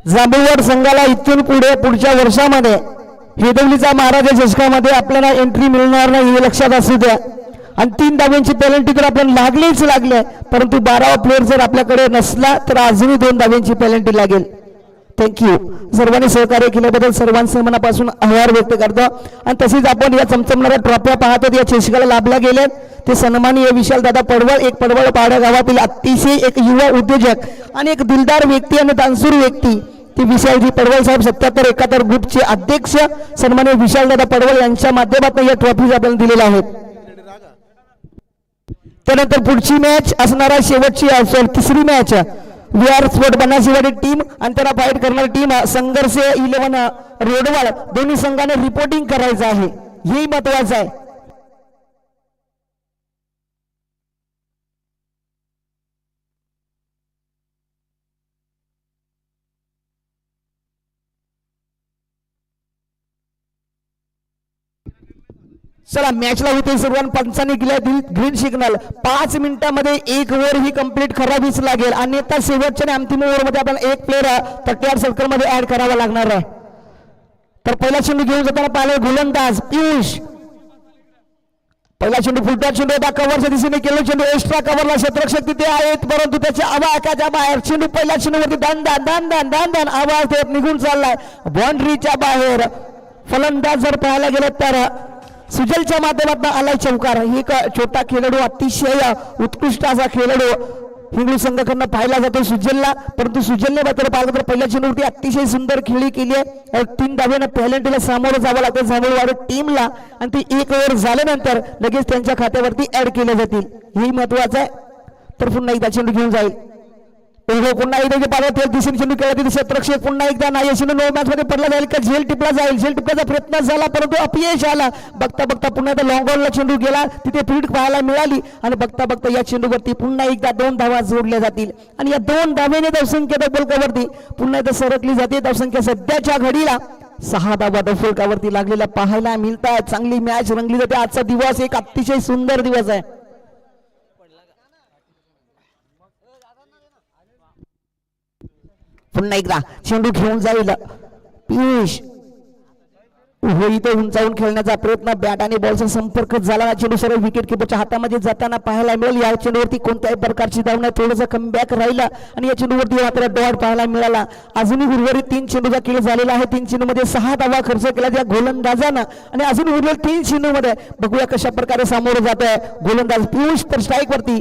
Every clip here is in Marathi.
जांभूळवाड संघाला इथून पुढच्या वर्षामध्ये हेदवलीचा महाराजा चषकामध्ये आपल्याला एंट्री मिळणार नाही हे लक्षात असू द्या. आणि 3 धाब्यांची पेनल्टी तर आपण लागले, परंतु 12वा प्लेअर जर आपल्याकडे नसला तर अजूनही 2 धाब्यांची पेनल्टी लागेल. थँक्यू. सर्वांनी सहकार्य केल्याबद्दल सर्वांचे मनापासून आभार व्यक्त करतो. आणि तसेच आपण या चमचमणाऱ्या ट्रॉफ्या पाहतो या चषकाला लाभल्या गेल्यात ते सन्माननीय विशाल दादा पडवळ, एक पडवळ पाडा गावातील अतिशय एक युवा उद्योजक आणि एक दिलदार व्यक्ती आणि दानशूर व्यक्ती ती विशालजी पडवळ साहेब 7771 ग्रुपचे अध्यक्ष सन्माननीय विशाल दादा पडवळ यांच्या माध्यमातून या ट्रॉफीज आपल्याला दिलेल्या आहेत. त्यानंतर पुढची मॅच असणारा शेवटची तिसरी मॅच VR स्पोर्ट बनाशिवाडी टीम आणि त्याला फाईट करणारी टीम संघर्ष 11 रोडवाड दोन्ही संघाने रिपोर्टिंग करायचं आहे, हेही महत्वाचं आहे. चला मॅचला होते सुरुवात. पंचांनी ग्रीन सिग्नल 5 मिनिटांमध्ये 1 ओव्हर ही कंप्लीट करावीच लागेल. अन्यथा शेवटच्या अंतिम ओव्हर मध्ये आपल्याला एक प्लेअर 38 सर्कल मध्ये ऍड करावा लागणार आहे. तर पहिला चेंडू घेऊन जाताना पाहिले गोलंदाज पियुष. पहिला चेंडू फुलटा चेंडू होता कव्हरच्या दिशेने केलो चेंडू एक्स्ट्रा कव्हरला क्षेत्ररक्षक तिथे आहेत परंतु त्याच्या आवाकाच्या बाहेर चेंडू पहिल्या चेंडूवरती दान आवाज देत निघून चाललाय बाउंड्रीच्या बाहेर. फलंदाज जर पाहायला गेलं तर सुजलच्या माध्यमातून आलाय चौकार. एक छोटा खेळाडू अतिशय उत्कृष्ट असा खेळाडू हिंगळू संघाकडून पाहिला जातो सुजलला, परंतु सुजलने मात्र पाहिलं तर पहिल्या चेंडूवरती अतिशय सुंदर खेळी केली आहे. 3 धाब्यानं पेनल्टीला सामोरं जावं लागतं जांभूळवाड टीमला आणि ती 1 ओव्हर झाल्यानंतर लगेच त्यांच्या खात्यावरती ऍड केले जातील, हेही महत्वाचं आहे. तर पुन्हा एकदा चेंडू घेऊन जाईल पुन्हा एकदा पाहत दिशेने चेंडू केला तिथे क्षेत्ररक्षक पुन्हा एकदा नाही चेंडू नो मॅच मध्ये पडला जाईल का झेल टिपला जाईल. झेल टिपण्याचा प्रयत्न झाला परंतु अपयश आला. बघता पुन्हा एकदा लॉंग ऑनला चेंडू गेला तिथे फील्ड पाहायला मिळाली आणि बघता या चेंडूवरती पुन्हा एकदा 2 धावा जोडल्या जातील आणि या 2 धावेने धावसंख्या फलकावरती पुन्हा एकदा सरकली जाते. धावसंख्या सध्याच्या घडीला 6 धावा फलकावरती लागलेल्या पाहायला मिळतात. चांगली मॅच रंगली जाते. आजचा दिवस एक अतिशय सुंदर दिवस आहे. पुन्हा एकदा चेंडू घेऊन जाईल पियुष. इथे उंचावून खेळण्याचा प्रयत्न बॅट आणि बॉलचा संपर्क झाला. चेंडू सरळ विकेट किपरच्या हातामध्ये जाताना पाहायला मिळेल. या चेंडूवरती कोणत्याही प्रकारची धाव नाही, थोडंसं कमबॅक राहिला आणि या चेंडूवरती मात्र डॉट पाहायला मिळाला. अजूनही उर्वरित 3 चेंडूचा खेळ झालेला आहे. 3 चेंडूमध्ये 6 धावा खर्च केला त्या गोलंदाजानं आणि अजून उर्वरित 3 चेंडूमध्ये बघूया कशा प्रकारे सामोरं जात आहे गोलंदाज पियुष. तर स्ट्राईक वरती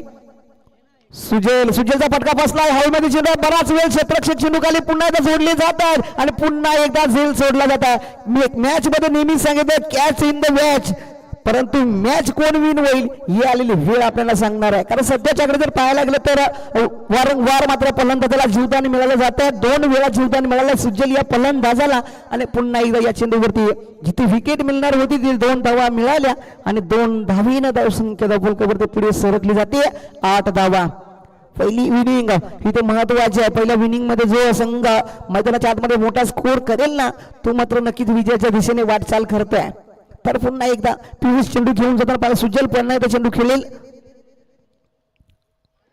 सुजलचा फटका बसलाय हवेमध्ये चेंडू बराच वेळ क्षेत्ररक्षक चेंडू खाली पुन्हा एकदा जोडले जातात आणि पुन्हा एकदा झेल सोडला जातात. मॅच मध्ये नेहमी सांगितलं कॅच इन द मॅच, परंतु मॅच कोण विन होईल ही आलेली वेळ आपल्याला सांगणार आहे. कारण सध्याच्याकडे जर पाहायला गेलं तर वारंवार मात्र फलंदाजाला जीवदान मिळालं जातं. 2 वेळा जीवदान मिळालं सुजल या फलंदाजाला आणि पुन्हा एकदा या चेंडूवरती जिथे विकेट मिळणार होती तिथे 2 धावा मिळाल्या आणि 2 धावीनं धावसंख्या फलकावरती पुढे सरकली जाते. 8 धावा. पहिली इनिंग इथे महत्वाची आहे. पहिल्या इनिंग मध्ये जो संघ मैदानाच्या आतमध्ये मोठा स्कोर करेल ना तो मात्र नक्कीच विजयाच्या दिशेने वाटचाल करतोय. तर पुन्हा एकदा पियुष चेंडू घेऊन जाताना पाहिजे सुजल पुन्हा एकदा चेंडू खेळेल.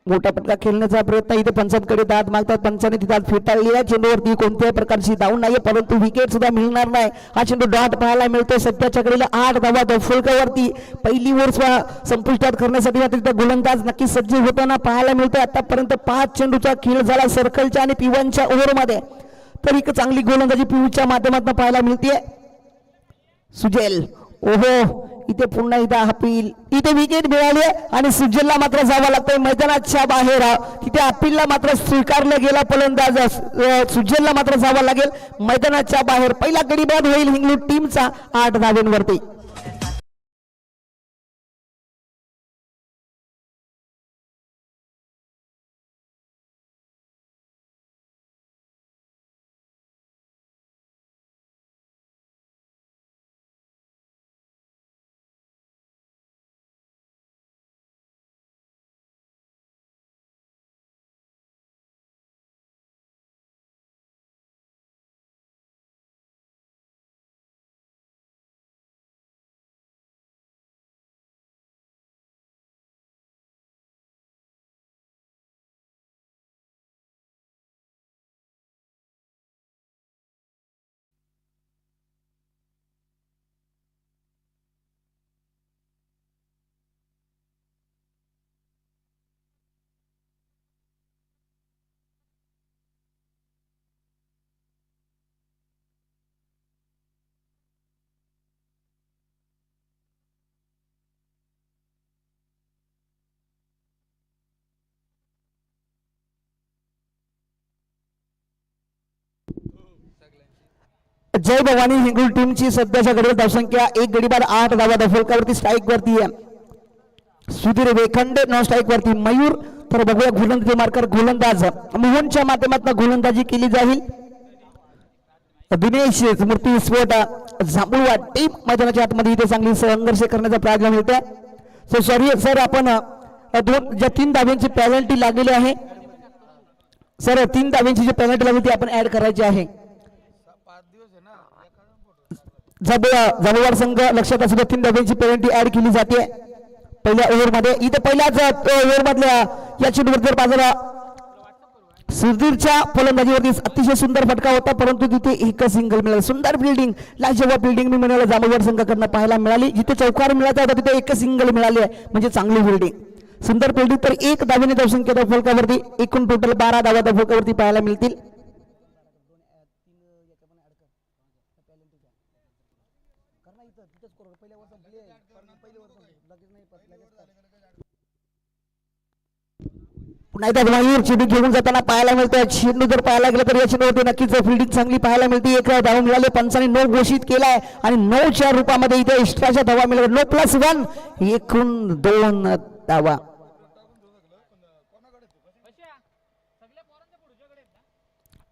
मोठा पटका खेळण्याचा प्रयत्न इथे पंचांकडे दाद मागतात. पंचाने तिथे फेटाळली आहे. चेंडूवरती कोणत्याही प्रकारची धाव नाही परंतु विकेट सुद्धा मिळणार नाही. हा चेंडू डॉट पाहायला मिळतोय. सध्याच्या घडीला 8 धावा फलकावरती. पहिली ओव्हर संपुष्टात करण्यासाठी मात्र गोलंदाज नक्की सज्ज होताना पाहायला मिळतोय. आतापर्यंत 5 चेंडूचा खेळ झाला सर्कलच्या आणि पिवांच्या ओव्हरमध्ये. तर एक चांगली गोलंदाजी पियूच्या माध्यमातून पाहायला मिळते. सुजल इथे पुन्हा एकदा अपील. इथे विकेट मिळाली आणि सुजलला मात्र जावं लागतंय मैदानाच्या बाहेर. तिथे अपीलला मात्र स्वीकारलं गेला फलंदाज सुजलला मात्र जावं लागेल मैदानाच्या बाहेर. पहिला गडी बाद होईल हिंगलू टीमचा 8 धावांवरती. जय भवानी हिंगोली टीमची सध्याच्या घडीवर धावसंख्या 1 गडी बाद 8 धावा. फलकावरती स्ट्राईक वरती आहे सुधीर वेखंडे, नॉन स्ट्राईक वरती मयूर. तर बघूया गोलंदाजी मार्कर गोलंदाज मोहनच्या माध्यमातून गोलंदाजी केली जाईल. दिनेश मूर्ती स्फोट जांभूळवाड टीम मैदानाच्या आतमध्ये इथे चांगली संघर्ष करण्याचा प्रयत्न मिळतोय. सो सॉरी सर, आपण ज्या 3 धाब्यांची पेनल्टी लागलेली आहे सर, 3 धाब्यांची जी पेनल्टी लागली ती आपण ऍड करायची आहे. जांभूळवाड संघ लक्षात असू 3 धाब्यांची पेनल्टी ऍड केली जाते पहिल्या ओव्हरमध्ये. इथे पहिल्याच ओव्हर मधल्या या चेंडूवर बाजूला सुधीरच्या फलंदाजीवरती अतिशय सुंदर फटका होता, परंतु तिथे एक सिंगल मिळाला. सुंदर फिल्डिंग, लाजवाब फिल्डिंग मी म्हणाला जांभूळवाड संघाकडनं पाहायला मिळाली. जिथे चौकार मिळाला होता तिथे एक सिंगल मिळाली आहे, म्हणजे चांगली फिल्डिंग, सुंदर फिल्डिंग. तर 1 धावेने धावसंख्या फलकावरती एकूण टोटल 12 धावा फलकावरती पाहायला मिळतील. पुन्हा एकदा मयूर चेंडू घेऊन जाताना पाहायला मिळतोय. चेंडू जर पाहायला गेला तर या चेंडूवरती नक्कीच फिल्डिंग चांगली पाहायला मिळते. 1 धाव मिळाले, पंचांनी 9 घोषित केलाय आणि 9च्या रूपामध्ये इथे एक्स्ट्राच्या धावा मिळाल्या. 9+1 एकूण 2 धावा.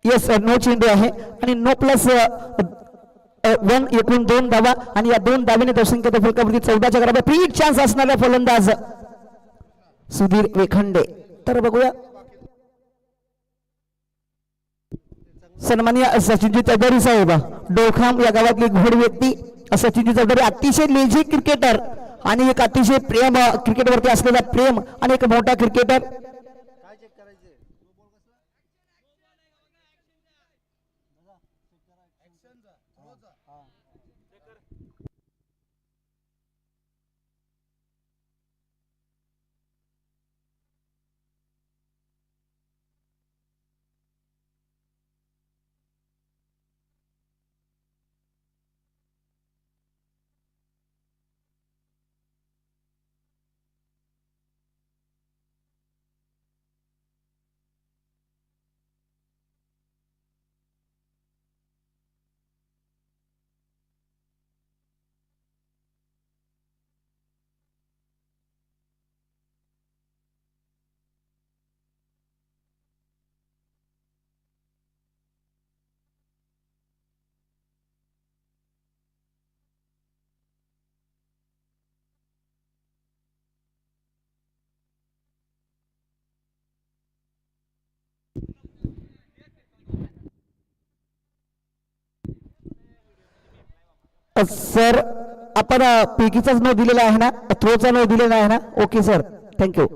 येस, 9 चेंडू आहे आणि 9+1 एकूण 2 धावा. आणि या 2 धावेने धावसंख्या फलकावरती 14च्या घरावर फ्री चान्स असणारा फलंदाज सुधीर वेखंडे. तर बघूया सन्माननीय सचिनजी चौधरी साहेब, डोखाम या गावातली घोड व्यक्ती सचिनजी चौधरी, अतिशय लेझी क्रिकेटर आणि एक अतिशय प्रेम क्रिकेटवरती असलेला प्रेम आणि एक मोठा क्रिकेटर. सर, आपण पैकीचाच नो दिलेला आहे ना, थ्रोचा नो दिलेला आहे ना? Okay sir, thank you.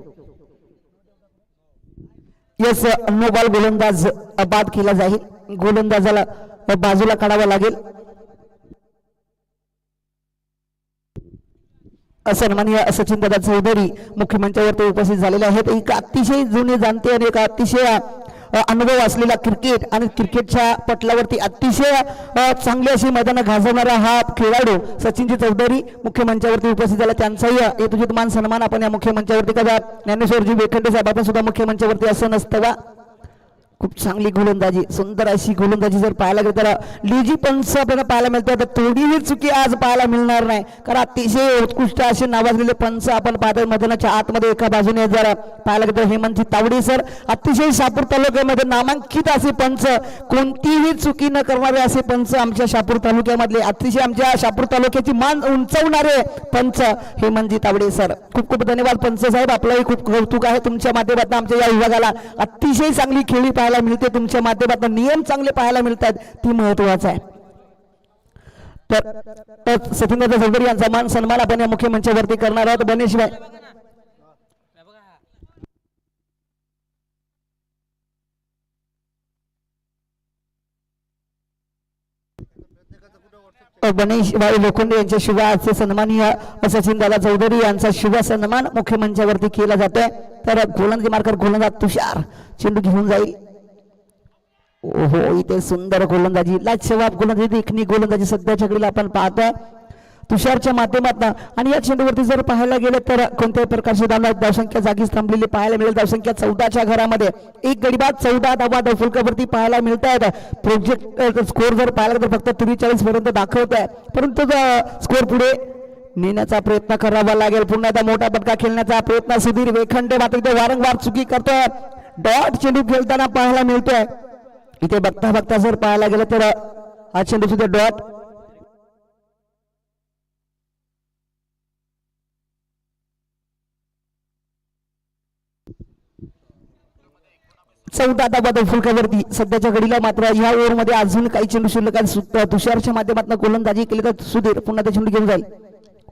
Yes, no ball गोलंदाज बाद केला जाईल. गोलंदाजाला बाजूला काढावा लागेल. सन्माननीय सचिन दादा चौधरी मुख्यमंचावरती उपस्थित झालेले आहेत. एक अतिशय जुने जाणते आणि एक अतिशय अनुभव असलेला क्रिकेट आणि क्रिकेटच्या पटलावरती अतिशय चांगली अशी मैदानं गाजवणारा हा खेळाडू सचिनजी चौधरी मुख्यमंचावरती उपस्थित झाला. त्यांचाही यथोचित मान सन्मान आपण या मुख्यमंचावरती करा. ज्ञानेश्वरजी वेखंडे साहेब आपण सुद्धा मुख्यमंचावरती असं नसतं का? खूप चांगली गोलंदाजी, सुंदर अशी गोलंदाजी जर पाहायला गेलं तर लिजी पंच आपल्याला पाहायला मिळतात. तर थोडीही चुकी आज पाहायला मिळणार नाही, कारण अतिशय उत्कृष्ट असे नावाजलेले पंच आपण पाहतो. मैदानाच्या आतमध्ये एका बाजूने जर पाहायला गेलं तर हेमंतजी तावडे सर, अतिशय शहापूर तालुक्यामध्ये नामांकित असे पंच, कोणतीही चुकी न करणारे असे पंच आमच्या शहापूर तालुक्यामधले, अतिशय आमच्या शहापूर तालुक्याची मान उंचावणारे पंच हेमंतजी तावडे सर. खूप खूप धन्यवाद पंच साहेब, आपलंही खूप कौतुक आहे तुमच्या माध्यमातून आमच्या या विभागाला अतिशय चांगली खेळी पाहायला मिळते. तुमच्या माध्यमातून नियम चांगले पाहायला मिळतात, ती महत्वाचं आहे. तर सचिनदादा चौधरी यांचा मान सन्मान आपण या मुख्य मंचावरती करणार आहोत. बनेशभाई गणेशभाई लोखंडे यांच्या शुभ हस्ते सन्माननीय सचिनदादा चौधरी यांचा शुभ सन्मान मुख्यमंचावरती केला जातोय. तर गोलंदाजी मार्कर गोलंदाज तुषार चेंडू घेऊन जाईल. ओहो, इथे सुंदर गोलंदाजी, लाजवाब गोलंदाजी, देखणी गोलंदाजी सध्याच्या घडीला आपण पाहतोय. तुषारच्या माध्यमातून आणि या चेंडूवरती जर पाहायला गेलं तर कोणत्याही प्रकारची धावसंख्या जागीच थांबलेली पाहायला मिळेल. धावसंख्या 14च्या घरामध्ये एक गडी बाद 14 धावा धावफलकावरती पाहायला मिळत आहेत. प्रोजेक्ट स्कोर जर पाहिला तर फक्त 43 पर्यंत दाखवत आहे, परंतु स्कोर पुढे नेण्याचा प्रयत्न करावा लागेल. पुन्हा एकदा मोठा फटका खेळण्याचा प्रयत्न सुधीर वेखंडे मात्र इथे वारंवार चुकी करतोय. डॉट चेंडू खेळताना पाहायला मिळतोय. इथे बघता बघता जर पाहायला गेलं तर हा चेंडू सुद्धा डॉट. चौदा धावा फुलकावरती सध्याच्या घडीला मात्र या ओव्हरमध्ये अजून काही चेंडू शिल्लक आहेत. तुषारच्या माध्यमातून गोलंदाजी केली तर सुधीर पुन्हा ते चेंडू घेऊन जाईल.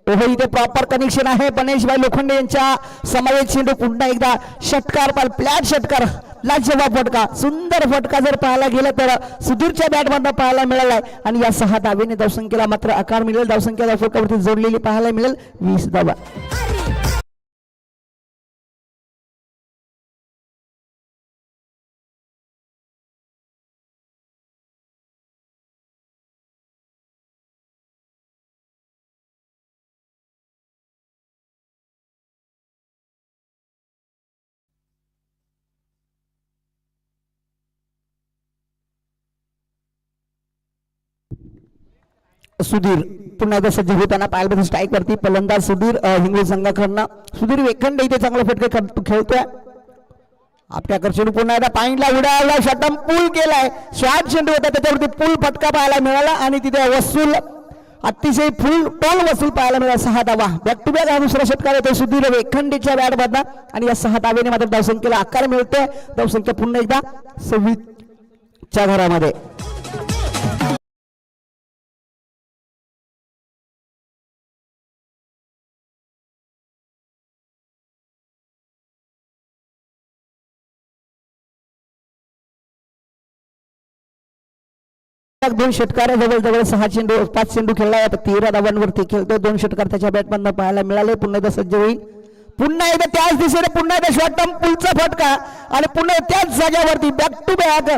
ओहो इथे प्रॉपर कनेक्शन आहे. गणेशभाई लोखंडे यांच्या समावेश चेंडू पुन्हा एकदा षटकार फ्लॅट षटकार लाजवाब फटका सुंदर फटका जर पाहायला गेलं तर सुधीरच्या बॅटमधून पाहायला मिळालाय आणि या 6 धावेने धावसंख्येला मात्र आकार मिळेल. धावसंख्या फलकावरती जोडलेली पाहायला मिळेल 20 धावा. सुधीर पुन्हा एकदा सज्ज होताना पाहायला स्ट्राईक वरती फलंदाज सुधीर हिंगोली संघाकडनं. सुधीर वेखंडे इथे चांगला फटके खेळतोय. आपल्याकडे चेंडू पुन्हा एकदा पाईंटला उडाला शटम पूल केलाय. शॉट चेंडू होता त्याच्यावरती पूल फटका पाहायला मिळाला आणि तिथे वसूल अतिशय फुल टोल वसूल पाहायला मिळाला. 6 धावा बॅक टू बॅक हा दुसरा षटकार येतो सुधीर वेखंडेच्या बॅटमधला आणि या 6 धावेने मात्र धावसंख्येला आकार मिळतोय. धावसंख्या पुन्हा एकदा 26च्या घरामध्ये. दोन षटकार जवळजवळ 6 चेंडू 5 चेंडू खेळला 13 धावांवरती खेळतो. 2 षटकार त्याच्या बॅटमधून पाहायला मिळाले. पुन्हा एकदा सज्ज होईल. पुन्हा एकदा त्याच दिशेने पुन्हा एकदा शॉर्ट टर्म पुलचा फटका आणि पुन्हा त्याच जागेवरती बॅक टू बॅक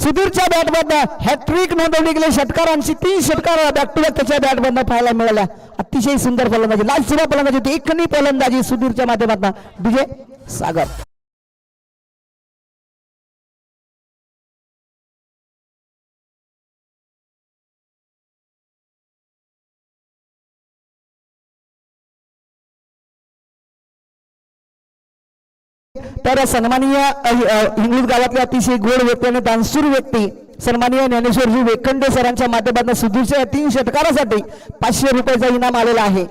सुधीरच्या बॅटमधून हॅट्रिक नोंदवली गेली. षटकारांची 3 षटकार बॅक टू बॅक त्याच्या बॅटमधून पाहायला मिळाल्या. अतिशय सुंदर फलंदाजी लाजवाब फलंदाजी एकनी फलंदाजी सुधीरच्या माध्यमातून डीजे सागर. तर सन्माननीय इंग्लिश गावातल्या अतिशय गोड व्यक्ती आणि दानशूर व्यक्ती सन्माननीय ज्ञानेश्वरजी वेखंडे सरांच्या माध्यमातून सुधीरच्या 3 षटकारासाठी 500 रुपयाचा इनाम आलेला आहे.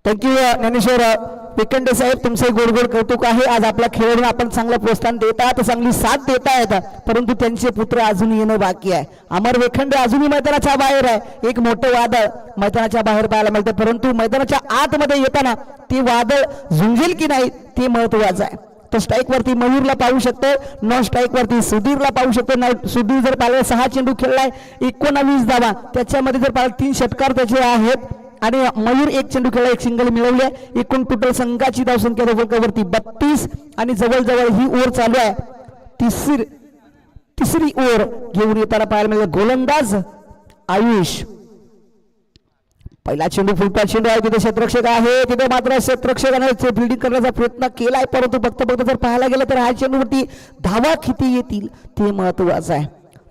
थँक्यू ज्ञानेश्वर वेखंडे साहेब, तुमचे गोड गोड कौतुक आहे. आज आपल्या खेळाडूंना आपण चांगलं प्रोत्साहन देत आहात, चांगली साथ देत आहेत, परंतु त्यांचे पुत्र अजून येणं बाकी आहे. अमर वेखंडे अजूनही मैदानाच्या बाहेर आहे. एक मोठं वादळ मैदानाच्या बाहेर पाहायला मिळतं, परंतु मैदानाच्या आतमध्ये येताना ते वादळ झुंजेल की नाही ते महत्वाचं आहे. तो स्ट्राईक वरती मयूरला पाहू शकतो, नॉन स्ट्राईक वरती सुधीरला पाहू शकतो. सुधीर जर पाहिलं 6 चेंडू खेळलाय 19 धावा, त्याच्यामध्ये जर पाहिलं 3 षटकार त्याचे आहेत आणि मयूर 1 चेंडू खेळला 1 सिंगल मिळवले. एकूण टोटल संघाची धावसंख्या वरती 32 आणि जवळजवळ ही ओव्हर चालू आहे. तिसरी ओव्हर घेऊन येताना पाहायला मिळेल गोलंदाज आयुष. पहिला चेंडू फुलपा चेंडू आहे, तिथे क्षेत्ररक्षक आहे, तिथे मात्र क्षेत्ररक्षकाने फिल्डिंग करण्याचा प्रयत्न केलाय, परंतु बघता जर पाहायला गेलं तर हा चेंडूवरती धावा किती येतील ते महत्वाचं आहे.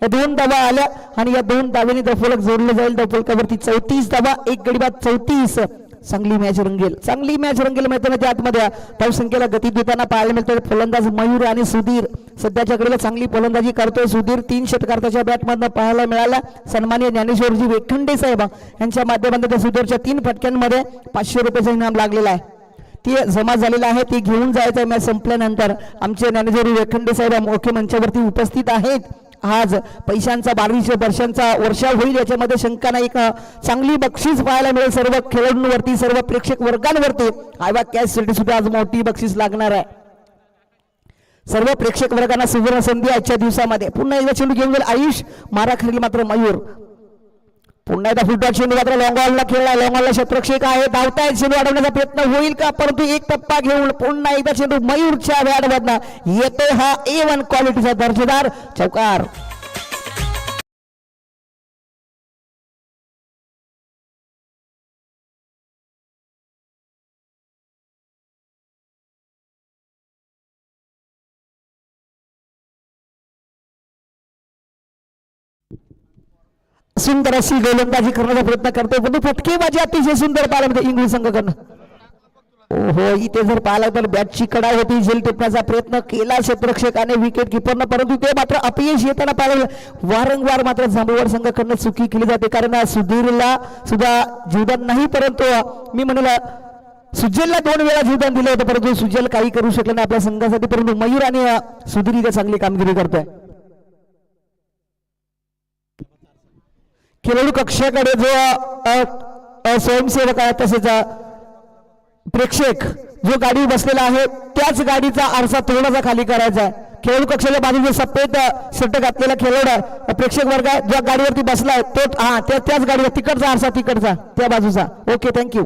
2 धावा आल्या आणि या 2 धावेने दफलक जोडलं जाईल. दफलकावरती 34 धावा, 1 गडी बाद 34. चांगली मॅच रंगेल मैदानाच्या आतमध्ये. धावसंख्येला गती देताना पाहायला मिळतोय फलंदाज मयूर आणि सुधीर. सध्याच्या घडीला चांगली फलंदाजी करतोय सुधीर. 3 षटकार त्याच्या बॅटमधून पाहायला मिळाला. सन्माननीय ज्ञानेश्वरजी वेखंडे साहेब यांच्या माध्यमातून त्या सुधीरच्या 3 फटक्यांमध्ये 500 रुपयाचा इनाम लागलेला आहे. ते जमा झालेलं आहे, ते घेऊन जायचं आहे मॅच संपल्यानंतर. आमचे ज्ञानेश्वरी वेखंडे साहेब मुख्य मंचावरती उपस्थित आहेत. आज पैशांचा 22 वर्षांचा वर्षा होईल याच्यामध्ये शंका नाही. चांगली बक्षीस पाहायला मिळेल सर्व खेळाडूंवरती, सर्व प्रेक्षक वर्गांवरती. आयवा कॅश साठी सुद्धा आज मोठी बक्षीस लागणार आहे. सर्व प्रेक्षक वर्गांना सुवर्ण संधी आजच्या दिवसामध्ये. पुन्हा एकदा चेंडू घेऊन जाईल आयुष, मारा खाली मात्र मयूर. पुन्हा एकदा फुटबॉल चेंडू मात्र लॉंगॉलला खेळला. लॉंगॉलला क्षेत्ररक्षक आहे, धावतायत, चेंडू अडवण्याचा प्रयत्न होईल का, परंतु एक टप्पा घेऊन पुन्हा एकदा चेंडू मयूरच्या बॅटमधनं येतोय हा A1 क्वालिटीचा दर्जेदार चौकार. सुंदर अशी गोलंदाजी करण्याचा प्रयत्न करतोय पण फटकेबाजी अतिशय सुंदर पाहायला मिळते इंग्लिश संघाकडनं. हो इथे जर पाहिला तर बॅटची कडा होती झेल टिपण्याचा प्रयत्न केला क्षेत्ररक्षकाने विकेट किपरनं परंतु ते मात्र अपयश येताना पाहिलं. वारंवार मात्र जांभूळवाड संघाकडनं चुकी केली जाते कारण सुधीरला सुद्धा जीवदान नाही परंतु मी म्हणला सुजलला 2 वेळा जीवदान दिलं होतं परंतु सुजल काही करू शकलं नाही आपल्या संघासाठी परंतु मयूर आणि सुधीर इथे चांगली कामगिरी करतोय. खेळाडू कक्षाकडे जो स्वयंसेवक आहे तसेच प्रेक्षक जो गाडी बसलेला आहे त्याच गाडीचा आरसा थोडासा खाली करायचा आहे. खेळाडू कक्षाच्या बाजूला सफेद शर्ट घातलेला खेळाडू प्रेक्षक वर्ग आहे ज्या गाडीवरती बसलाय तो त्याच गाडीवर तिकडचा आरसा तिकडचा त्या बाजूचा. Okay thank you.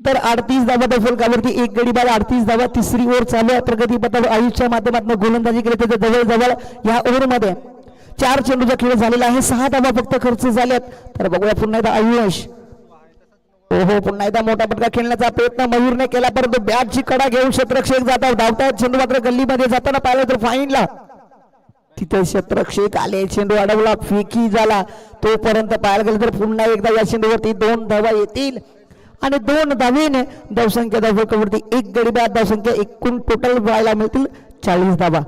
तर 38 धावा फलकावरती एक गडी बाद 38 धावा. तिसरी ओव्हर चालू आहे. प्रगतीपथावर आयुषच्या माध्यमातून गोलंदाजी केली त्याच्या जवळ या ओव्हरमध्ये 4 चेंडूचा खेळ झालेला आहे. 6 धावा फक्त खर्च झाल्यात. तर बघूया पुन्हा एकदा आयुष ओहो पुन्हा एकदा मोठा पटका खेळण्याचा प्रयत्न मयूरने केला परंतु बॅटची कडा घेऊन क्षेत्ररक्षक जातात धावतात. चेंडू मात्र गल्लीमध्ये जाताना पाहिलं तर फाईनला तिथे क्षेत्ररक्षक आले. चेंडू अडवला फेकी झाला तोपर्यंत पाहायला गेलं तर पुन्हा एकदा या चेंडूवरती 2 धावा येतील आणि 2 धावेने धावसंख्या धावफलकावरती एक गडी बाद धावसंख्या एकूण टोटल व्हायला मिळतील 40 धावा.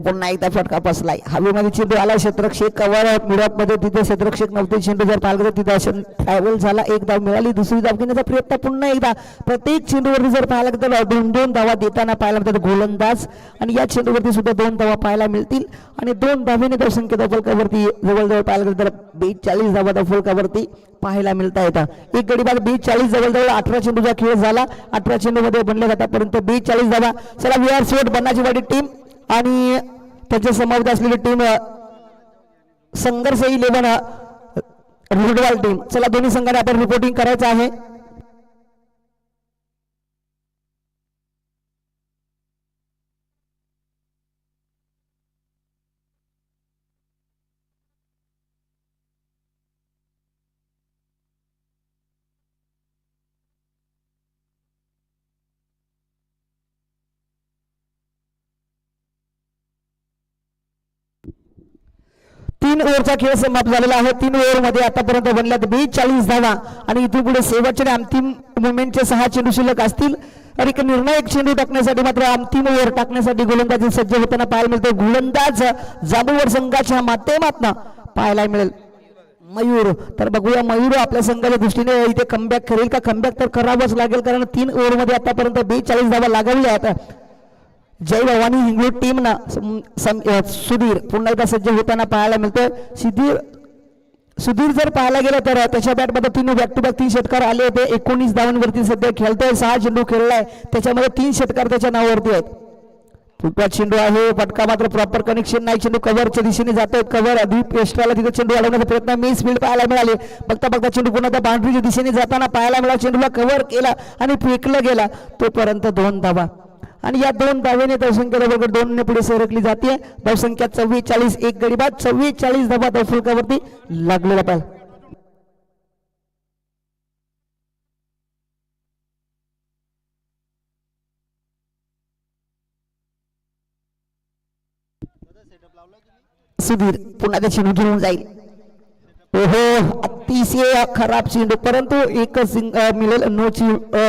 पुन्हा एकदा फटका बसलाय हवेमध्ये चेंडू आला. क्षेत्ररक्षक कव्हर मिडऑफ मध्ये तिथे क्षेत्ररक्षक नव्हते. चेंडू जर पाहिलं तिथे अशा ट्रॅव्हल झाला. एक धाव मिळाली. दुसरी धाव घेण्याचा प्रयत्न पुन्हा एकदा प्रत्येक चेंडूवरती जर पाहायला तर 2-2 धावा देताना पाहायला मिळतात गोलंदाज आणि या चेंडूवरती सुद्धा 2 धावा पाहायला मिळतील आणि 2 धावेने धावसंख्या धावफलकावरती जवळजवळ पाहायला तर 42 धावा धावफलकावरती पाहायला मिळता येतात. एक गडी बाद 42 जवळजवळ 18 चेंडूचा खेळ झाला. 18 चेंडूमध्ये बनले जातापर्यंत 42 धावा. चला वी आर सोड बनाचीवाडी टीम आणि त्याच्या समावेश असलेली टीम संघर्ष 11 रुडवाल टीम. चला दोन्ही संघाने आपण रिपोर्टिंग करायचं आहे. तीन ओव्हरचा खेळ समाप्त झालेला आहे. 3 ओव्हरमध्ये आतापर्यंत बनल्यात 42 धावा आणि इथून पुढे शेवटच्या अंतिम मुवमेंटचे 6 चेंडू शिल्लक असतील आणि एक निर्णायक चेंडू टाकण्यासाठी मात्र अंतिम ओव्हर टाकण्यासाठी गोलंदाजी सज्ज होताना पाहायला मिळते. गोलंदाज जांभूळवाड संघाच्या माध्यमातून पाहायला मिळेल मयूर. तर बघूया मयूर आपल्या संघाच्या दृष्टीने इथे कमबॅक करेल का. कमबॅक तर करावंच लागेल कारण 3 ओव्हरमध्ये आतापर्यंत 42 धावा लागवल्या आहेत. जय भवानी हिंगोली टीम ना सुधीर पुन्हा एकदा सज्ज होताना पाहायला मिळतोय. सुधीर जर पाहायला गेलं तर त्याच्या बॅटमध्ये 3 बॅक टू बॅक 3 षटकार आले होते. 19 धावांवरती सध्या खेळतोय. 6 चेंडू खेळलाय त्याच्यामध्ये 3 षटकार त्याच्या नावावरती आहेत. फुटबॉल चेंडू आहे. फटका मात्र प्रॉपर कनेक्शन नाही. चेंडू कव्हरच्या दिशेने जातोय. कव्हर अधिक एक्स्ट्राला तिथे चेंडू अडवण्याचा प्रयत्न मिस फील्ड पाहायला मिळाले. बघता बघता चेंडू पुन्हा त्या बाउंड्रीच्या दिशेने जाताना पाहायला मिळाला. चेंडूला कव्हर केला आणि फेकला गेला तोपर्यंत 2 धावा आणि या 2 धावेने धावसंख्या बरोबर 2 ने पुढे सरकली जाते. धावसंख्या 44. एक गडी बाद 44 धावा धावफलकावरती लागलेला पाहिजे. सुधीर पुन्हा त्या चेंडू घेऊन जाईल. ओहो अतिशय खराब चेंडू परंतु एक मिळेल नो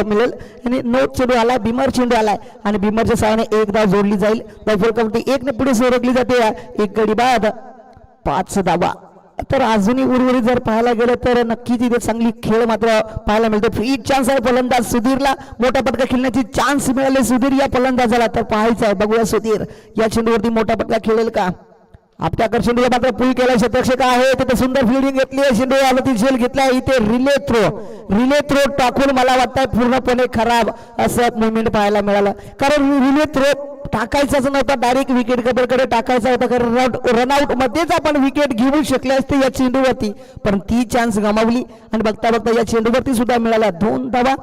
मिळेल आणि नो चेंडू आला. भीमर चेंडू आलाय आणि भीमरच्या सहाय्याने एक धाव जोडली जाईल. धावफलकावरती 1 ने पुढे सरकली जाते. एक गडी बाद 5 धावा. तर अजूनही उर्वरित जर पाहायला गेलं तर नक्कीच इथे चांगली खेळ मात्र पाहायला मिळतो. फ्री चान्स आहे फलंदाज सुधीरला. मोठा पटका खेळण्याची चान्स मिळाले सुधीर या फलंदाजाला. तर पाहायचं आहे बघूया सुधीर या चेंडूवरती मोठा पटका खेळेल का. आपल्याकडे चेंडूला मात्र पुल केला क्षेत्ररक्षक आहे तिथे सुंदर फिल्डिंग घेतली आहे चेंडू आला झेल घेतला इथे रिले थ्रो टाकून मला वाटतंय पूर्णपणे खराब असं मुवमेंट पाहायला मिळालं कारण रिले थ्रो टाकायचाच नव्हता डायरेक्ट विकेट कडे टाकायचा होता कारण रनआउट मध्येच आपण विकेट घेऊ शकले असते या चेंडूवरती पण ती चान्स गमावली आणि बघता बघता या चेंडूवरती सुद्धा मिळाला 2 धावा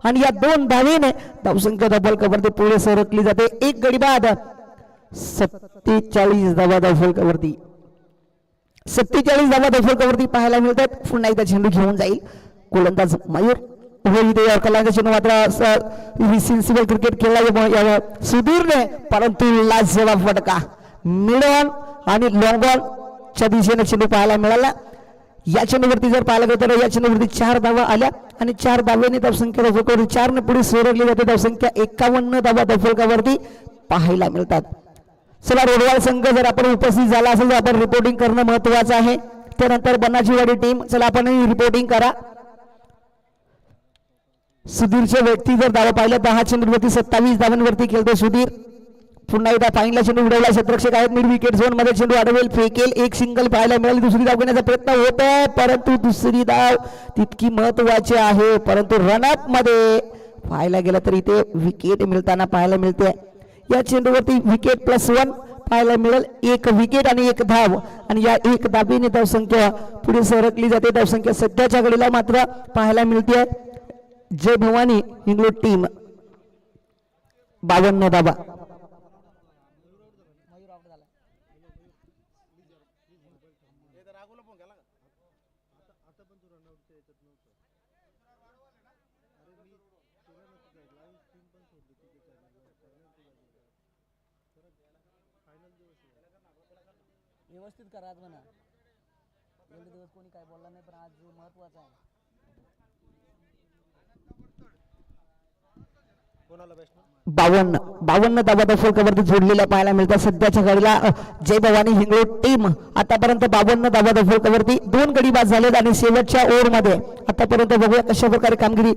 आणि या 2 धावेने धावसंख्या डबल कवरती पुढे सरकली जाते एक गडी बाद 47 धावा धावफलकावरती 47 धावा धावफलकावरती पाहायला मिळतात पुन्हा एकदा चेंडू घेऊन जाईल गोलंदाज मयूर कलांचा चेंडू मात्र सेन्सिबल क्रिकेट खेळला सुधीरने परंतु लाजवाब फटका मिड ऑन आणि लॉंग ऑन च्या दिशेने चेंडू पाहायला मिळाला या चेंडूवरती जर पाहायला गेलं तर या चेंडूवरती 4 धावा आल्या आणि 4 धावेने धावसंख्या धावफलकावरती 4 ने पुढे सरकली जाते धावसंख्या 51 धावा धावफलकावरती पाहायला मिळतात चला रोडवाल संघ जर आपण उपस्थित झाला असेल तर आपण रिपोर्टिंग करणं महत्वाचं आहे त्यानंतर बनाचीवाडी टीम चला आपण रिपोर्टिंग करा सुधीरचे व्यक्ती जर धावा पाहिलं 10 चेंडूवरती 27 धावांवरती खेळतो सुधीर पुन्हा एकदा फाईनला चेंडू उडवला क्षेत्ररक्षक आहेत मिड विकेट झोन मध्ये चेंडू अडवेल फेकेल एक सिंगल पाहायला मिळाली दुसरी धाव घेण्याचा प्रयत्न होत आहे परंतु दुसरी धाव तितकी महत्वाची आहे परंतु रनअप मध्ये पाहायला गेलं तर इथे विकेट मिळताना पाहायला मिळते या चेंडूवरती विकेट +1 पाहायला मिळेल एक विकेट आणि एक धाव आणि या एक धाबीने धावसंख्या पुढे सरकली जाते धावसंख्या सध्याच्या घडीला मात्र पाहायला मिळते जय भवानी इंग्लंड टीम 52 धाबा व्यवस्थित करा आज म्हणा एवढे दिवस कोणी काय बोलला नाही पण आज महत्वाचं आहे 52 धावा धावफलकावरती जोडलेल्या पाहायला मिळतात सध्याच्या घडीला जय भवानी हिंगोली टीम आतापर्यंत 52 धावा धावफलकावरती 2 गडी बाद झालेत आणि शेवटच्या ओव्हर मध्ये आतापर्यंत बघूया कशा प्रकारे कामगिरी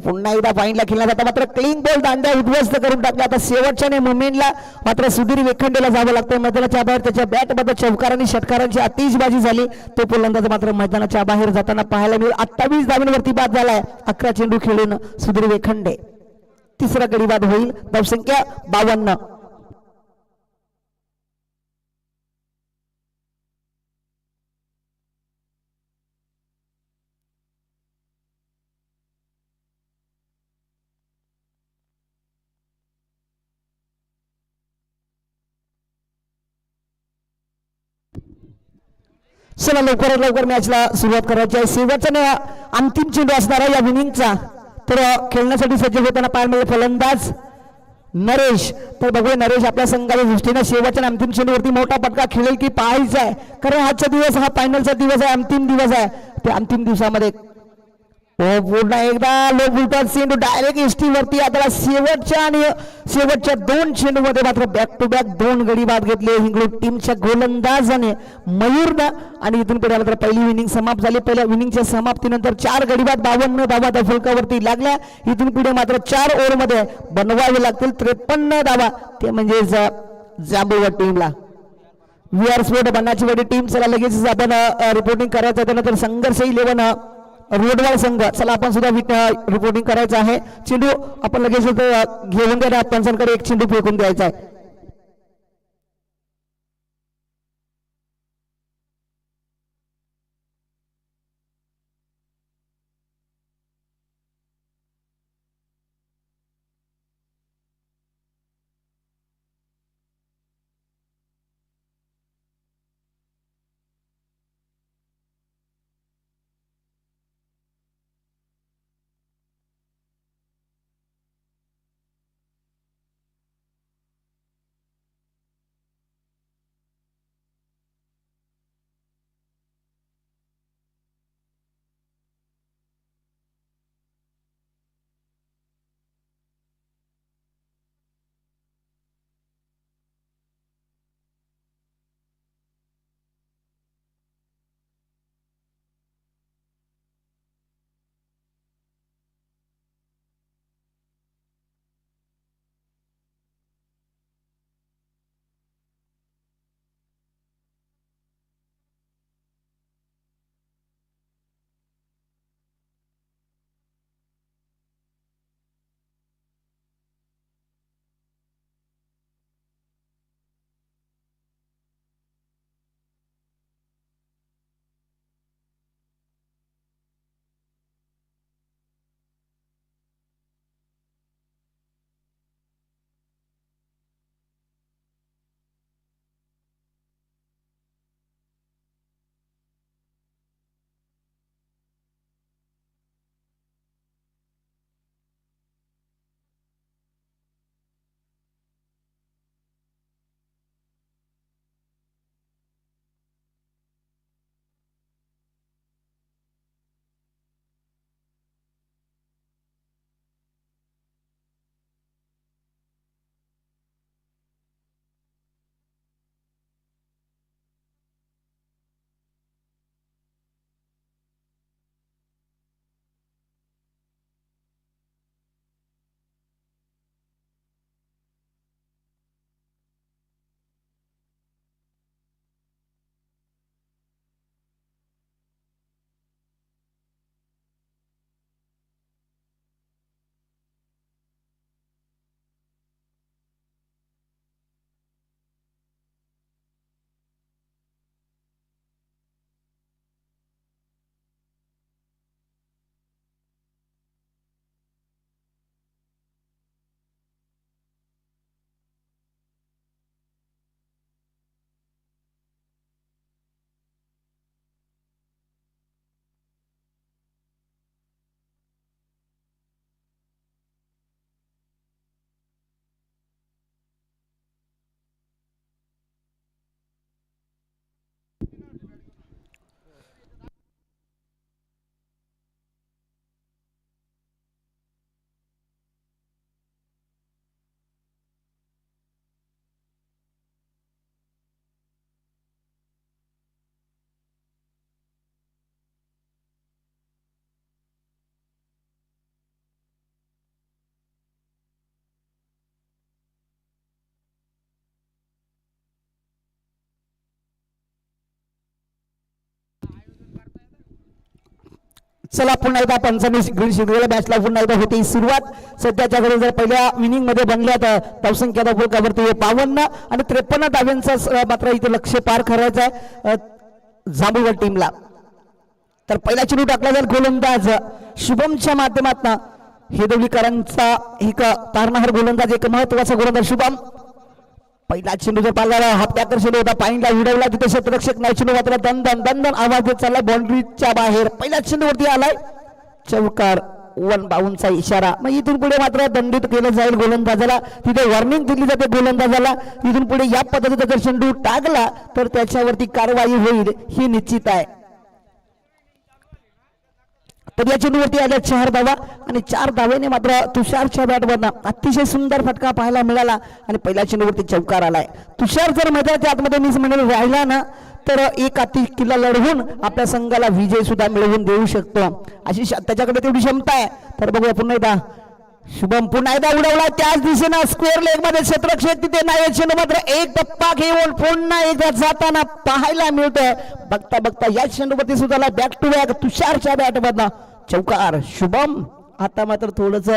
पुन्हा एकदा फाईनला खेळला जाता मात्र क्लीन बॉल दांड्या उद्ध्वस्त करून टाकला आता शेवटच्या मुवमेंटला मात्र सुधीर वेखंडेला जावं लागतं मैदानाच्या बाहेर त्याच्या बॅटमध्ये चौकारांनी षटकारांची आतिषबाजी झाली तो फलंदाज मात्र मैदानाच्या बाहेर जाताना पाहायला मिळेल 28 धावांवरती बाद झालाय 11 चेंडू खेळून सुधीर वेखंडे तिसरा गडी बाद होईल धावसंख्या 52 चला लवकरात लवकर मॅचला सुरुवात करायची आहे शेवटचा अंतिम चेंडू असणार आहे या विनिंगचा तर खेळण्यासाठी सज्ज होताना पाहायला मिळेल फलंदाज नरेश तर बघूया नरेश आपल्या संघाच्या दृष्टीने शेवटच्या अंतिम चेंडूवरती मोठा पटका खेळेल की पाहायचा आहे कारण आजचा दिवस हा फायनलचा दिवस आहे अंतिम दिवस आहे त्या अंतिम दिवसामध्ये पुन्हा एकदा लोक बोलतात चेंडू डायरेक्ट एसटी वरती आता शेवटच्या 2 चेंडूमध्ये मात्र बॅक टू बॅक 2 गडी बाद घेतले हिंगोली टीमच्या गोलंदाजाने मयूरनं आणि इथून पुढे मात्र पहिली इनिंग समाप्त झाली पहिल्या इनिंगच्या समाप्तीनंतर 4 गडी बाद 52 धावा धावफलकावरती लागल्या इथून पुढे मात्र 4 ओव्हर मध्ये बनवावे लागतील 53 धावा ते म्हणजे जांबुवड टीमला वी आर स्पोर्ट बनाची वाडी टीम चला लगेच आपण रिपोर्टिंग करायचं त्यानंतर संघर्ष 11 रोडवाल संघ चला आपण सुद्धा रिपोर्टिंग करायचं आहे चेंडू आपण लगेच घेऊन द्या पंचांकडे एक चेंडू फेकून द्यायचा आहे चला पुन्हा एकदा पंचांनी ग्रीन शिकलेल्या मॅचला पुन्हा एकदा होती सुरुवात. सध्याच्या घडी जर पहिल्या इनिंग मध्ये बनल्या तर धावसंख्या धावफलकावरती 52 आणि 53 धाव्यांचा मात्र इथे लक्ष पार करायचं आहे जांभूळवाड टीमला. तर पहिला चेंडू टाकला जाईल गोलंदाज शुभमच्या माध्यमातून. हेदवलीकरांचा एक तारणाहार गोलंदाज, एक महत्वाचा गोलंदाज शुभम. पहिला चेंडू जर पाहिला हप्त्याकर चेंडू होता, पाईंटला उडवला, तिथे क्षेत्ररक्षक नाही, चेंडू मात्र दन दन आवाज देत चाललाय बाउंड्रीच्या बाहेर. पहिल्या चेंडूवरती आलाय चौकार, 1 बाउंडचा इशारा. मग इथून पुढे मात्र दंडित केलं जाईल गोलंदाजाला, तिथे वॉर्निंग दिली जाते गोलंदाजाला. इथून पुढे या पद्धतीचा जर चेंडू टाकला तर त्याच्यावरती कारवाई होईल ही निश्चित आहे. तर या चेंडूवरती आल्या 4 धावा आणि 4 धावेने मात्र तुषारच्या बॅटवरनं अतिशय सुंदर फटका पाहायला मिळाला आणि पहिल्या चेंडूवरती चौकार आलाय. तुषार जर मैदानाच्या आतमध्ये मीच म्हणेल राहिला ना तर एक अति किल्ला लढवून आपल्या संघाला विजय सुद्धा मिळवून देऊ शकतो, अशी त्याच्याकडे तेवढी क्षमता आहे. तर बघूया पुन्हा एकदा शुभम पुन्हा एकदा उडवला त्याच दिशेनं स्क्वेअर लेग मध्ये क्षेत्ररक्षक तिथे नाही, चेंडू मात्र एक टप्पा घेऊन पुन्हा एकदा जाताना पाहायला मिळतोय. बघता बघता या चेंडूवरती सुद्धा बॅक टू बॅक तुषारच्या बॅटमधनं चौकार शुभम. आता मात्र थोडस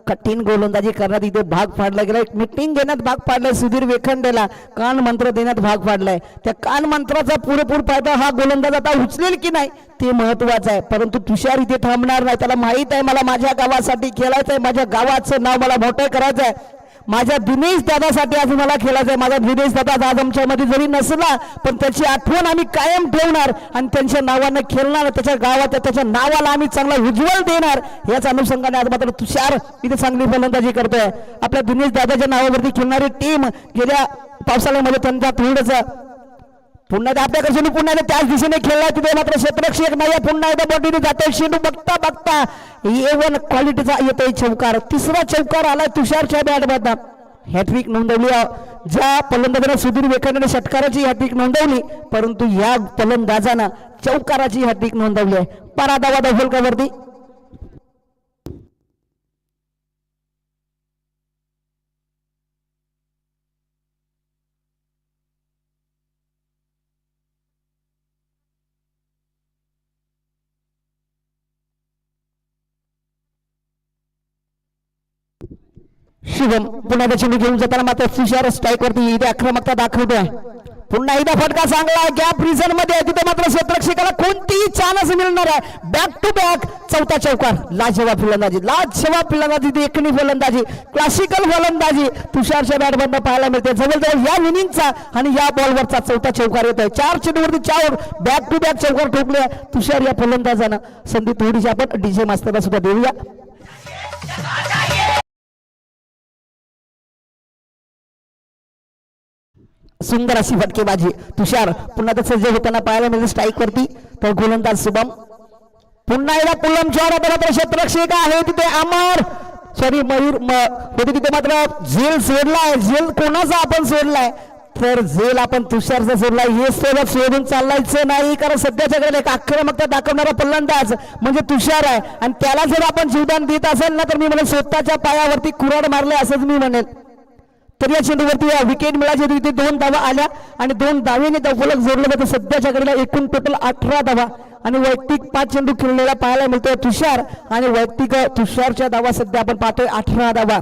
कठीण गोलंदाजी करण्यात इथे भाग पाडला गेला, एक मिटिंग घेण्यात भाग पाडलाय सुधीर वेखंडेला, कान मंत्र देण्यात भाग पाडलाय. त्या कान मंत्राचा पुरेपूर फायदा हा गोलंदाज आता उचलेल की नाही ते महत्वाचं आहे. परंतु तुषार इथे थांबणार नाही, त्याला माहित आहे मला माझ्या गावासाठी खेळायचंय, माझ्या गावाचं नाव मला मोठं करायचं आहे, माझ्या दिनेश दादासाठी आज मला खेळायचंय. माझा दिनेश दादा आज आमच्यामध्ये जरी नसला पण त्याची आठवण आम्ही कायम ठेवणार आणि त्यांच्या नावानं खेळणार, त्याच्या गावात त्याच्या नावाला आम्ही चांगला उज्ज्वल देणार. याच अनुषंगाने आज मात्र तुषार इथे चांगली फलंदाजी करतोय. आपल्या दिनेश दादाच्या नावावरती खेळणारी टीम गेल्या पावसाळ्यामध्ये त्यांचा थोडस पुन्हा आपल्याकडे चेंडू पुन्हा त्याच दिशेने खेळला, तिथे मात्र क्षेत्ररक्षक नाही, पुन्हा एकदा बॉडीने जातोय चेंडू, बघता बघता A1 क्वालिटीचा येतोय चौकार. तिसरा चौकार आलाय तुषारच्या बॅटमधनं. हॅट्रिक नोंदवली ज्या फलंदाजाने सुधीर वेखंडेने षटकाराची हॅट्रिक नोंदवली, परंतु या फलंदाजानं चौकाराची हॅट्रिक नोंदवली आहे. 12 धावा धावफलकावरती. शुभम पुन्हा एकदा चेंडू घेऊन जाताना मात्र तुषार स्ट्राईक वरती इथे आक्रमकता दाखवतोय. पुन्हा एकदा फटका चांगला गॅप रिझन मध्ये, तिथे मात्र क्षेत्ररक्षकाला कोणतीही चान्स मिळणार आहे. बॅक टू बॅक चौथा चौकार. लाजवाब फलंदाजी देखणी फलंदाजी, क्लासिकल फलंदाजी तुषारच्या बॅटमधनं पाहायला मिळते. जवळजवळ या इनिंगचा आणि या बॉलवरचा चौथा चौकार येतोय. 4 चेंडूवरती 4 बॅक टू बॅक चौकार ठोकले तुषार या फलंदाजानं. संधी थोडीशी आपण डीजे मास्तरला सुद्धा देऊया. सुंदर अशी फटकेबाजी तुषार पुन्हा तर सज्ज होताना पाहायला मिळेल स्ट्राईक वरती. तर गोलंदाज शुभम पुन्हा एकदा पुलमच्या मात्र क्षेत्ररक्षक आहे तिथे अमर मयूर होते, तिथे मात्र झेल सोडलाय. झेल कोणाचा आपण सोडलाय तर झेल आपण तुषारचा सोडलाय. हे सोबत सोडून चाललायचं नाही, कारण सध्याच्या घराला एक आक्रमकता दाखवणारा फलंदाज म्हणजे तुषार आहे आणि त्याला जर आपण जीवदान देत असेल ना तर मी म्हणेन स्वतःच्या पायावरती कुऱ्हाड मारले असंच मी म्हणेन. तर या चेंडूवरती विकेट मिळायची होती, तिथे 2 धावा आल्या आणि 2 धावेने धावफलक जोडलं जातं. सध्याच्या घडीला एकूण टोटल 18 धावा आणि वैयक्तिक 5 चेंडू खेळलेला पाहायला मिळतोय तुषार आणि वैयक्तिक तुषारच्या धावा सध्या आपण पाहतोय 18 धावा.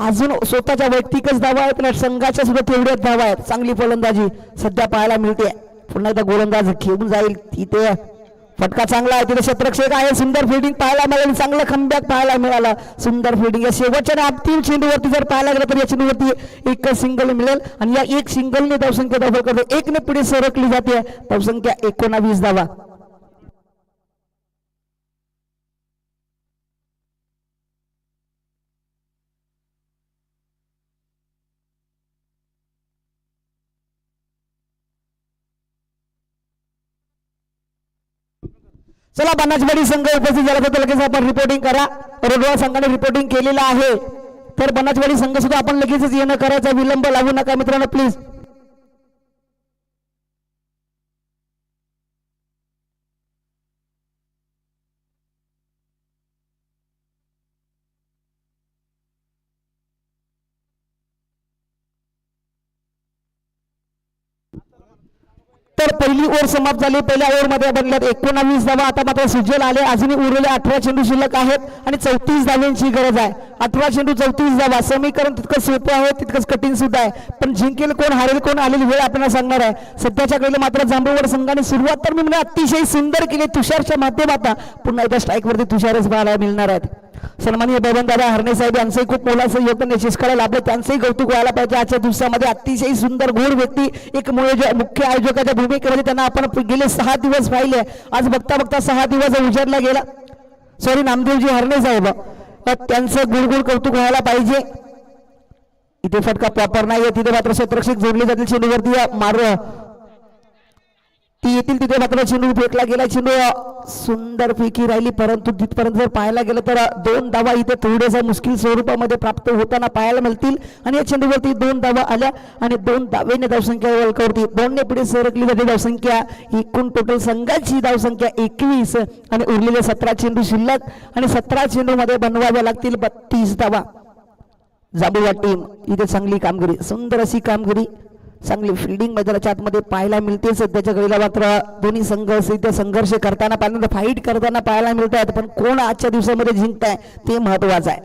अजून स्वतःच्या वैयक्तिकच धावा आहेत आणि संघाच्या सुद्धा तेवढ्याच धावा आहेत. चांगली फलंदाजी सध्या पाहायला मिळते. पुन्हा एकदा गोलंदाज घेऊन जाईल, तिथे फटका चांगला आहे, तिथे क्षेत्ररक्षक आहे, सुंदर फिल्डिंग पाहायला मिळाली, चांगलं कमबॅक पाहायला मिळाला. सुंदर फिल्डिंग या शेवटच्या 3 चेंडूवरती जर पाहायला गेलं तर या चेंडूवरती एक सिंगल मिळेल आणि या एक सिंगलने धावसंख्या धावफल करते. 1 ने पुढे सरकली जाते, धावसंख्या 19 धावा. चला बनासवाडी संघ उपस्थित झाल्याबद्दल लगेच आपण रिपोर्टिंग करा. रोडवा संघाने रिपोर्टिंग केलेलं आहे, तर बनासवाडी संघ सुद्धा आपण लगेचच येणं करायचा, विलंब लागू नका मित्रांनो प्लीज. तर पहिली ओव्हर समाप्त झाली. पहिल्या ओव्हरमध्ये बनल्यात 19 धावा. आता मात्र सुजल आले. अजूनही उरलेले 18 चेंडू शिल्लक आहेत आणि 34 धावांची गरज आहे. 18 चेंडू 34 धावा. समीकरण तितकं सोपं आहे, तितकंच कठीण सुद्धा आहे. पण जिंकेल कोण, हारेल कोण, आलेली वेळ आपल्याला सांगणार आहे. सध्याच्या घडीला मात्र जांभूळवाड संघाने सुरुवात तर मी म्हणजे अतिशय सुंदर केली. तुषारच्या माध्यमातून पुन्हा एकदा स्ट्राईकवरती तुषारच पाहायला मिळणार आहेत. सन्माननीय बबनदादा हरणे साहेब यांचंही खूप मोलाचं योगदान यशस्वी करायला लाभलं. त्यांचंही कौतुक व्हायला पाहिजे. आजच्या दिवसामध्ये अतिशय सुंदर गुण व्यक्ती, एक मुख्य आयोजकाच्या भूमिकेमध्ये त्यांना आपण गेले 6 दिवस पाहिले. आज बघता बघता 6 दिवस उजाडला गेला. सॉरी, नामदेवजी हरणे साहेब, त्यांचं गुणगुण कौतुक व्हायला पाहिजे. इथे फटका प्रॉपर नाहीये, तिथे मात्र क्षेत्ररक्षक जोडले जातील. चेंडूवरती मार ती येतील, तिथे मात्र चेंडू फेकला गेला. चेंडू सुंदर फेकी राहिली, परंतु तिथपर्यंत जर पाहायला गेलं तर 2 धावा इथे थोड्याशा मुश्किल स्वरूपामध्ये प्राप्त होताना पाहायला मिळतील. आणि या चेंडूवरती 2 धावा आल्या आणि 2 धावेने धावसंख्या वळकवरती 2 ने पुढे सरकली जाते धावसंख्या. एकूण टोटल संघाची धावसंख्या 21 आणि उरलेले 17 चेंडू शिल्लक आणि 17 चेंडू मध्ये बनवाव्या लागतील 32 धावा. जांभूळवाड टीम इथे चांगली कामगिरी, सुंदर अशी कामगिरी, चांगली फिल्डिंग मैदानाच्या आतमध्ये पाहायला मिळते. सध्याच्या घडीला मात्र दोन्ही संघ इथे संघर्ष करताना पाहिजे, फाईट करताना पाहायला मिळतात. पण कोण आजच्या दिवसामध्ये जिंकताय ते महत्वाचं आहे.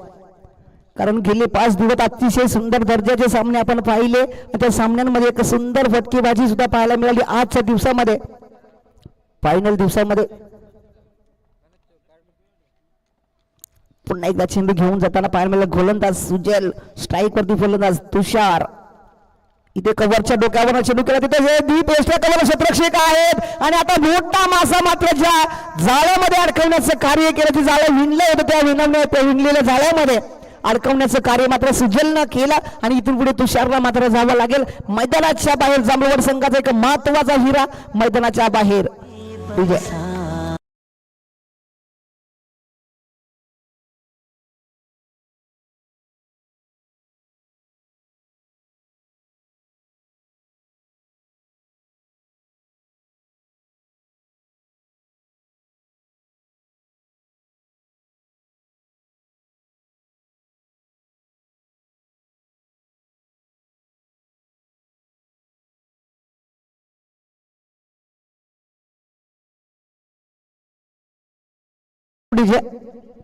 कारण गेले 5 दिवस अतिशय सुंदर दर्जाचे सामने आपण पाहिले. त्या सामन्यांमध्ये एक सुंदर फटकेबाजी सुद्धा पाहायला मिळाली. आजच्या दिवसामध्ये फायनल दिवसामध्ये पुन्हा एकदा चेंडू घेऊन जाताना पाहायला मिळालं. गोलंदाज सुजल, स्ट्राईक वरती फलंदाज तुषार. इथे कव्हरच्या डोक्यावर चेंडू केला. तिथे हे डीप एक्स्ट्रा कव्हर क्षेत्ररक्षक आहेत आणि आता मोठा मासा मात्र ज्या जाळ्यामध्ये अडकवण्याचं कार्य केलं, ते जाळं विणलं होतं, त्या विणलेल्या जाळ्यामध्ये अडकवण्याचं कार्य मात्र सुजलनं केलं. आणि इथून पुढे तुषारला मात्र जावं लागेल. मैदानाच्या बाहेर जांभूळवाड संघाचा एक महत्वाचा हिरा मैदानाच्या बाहेर विजय.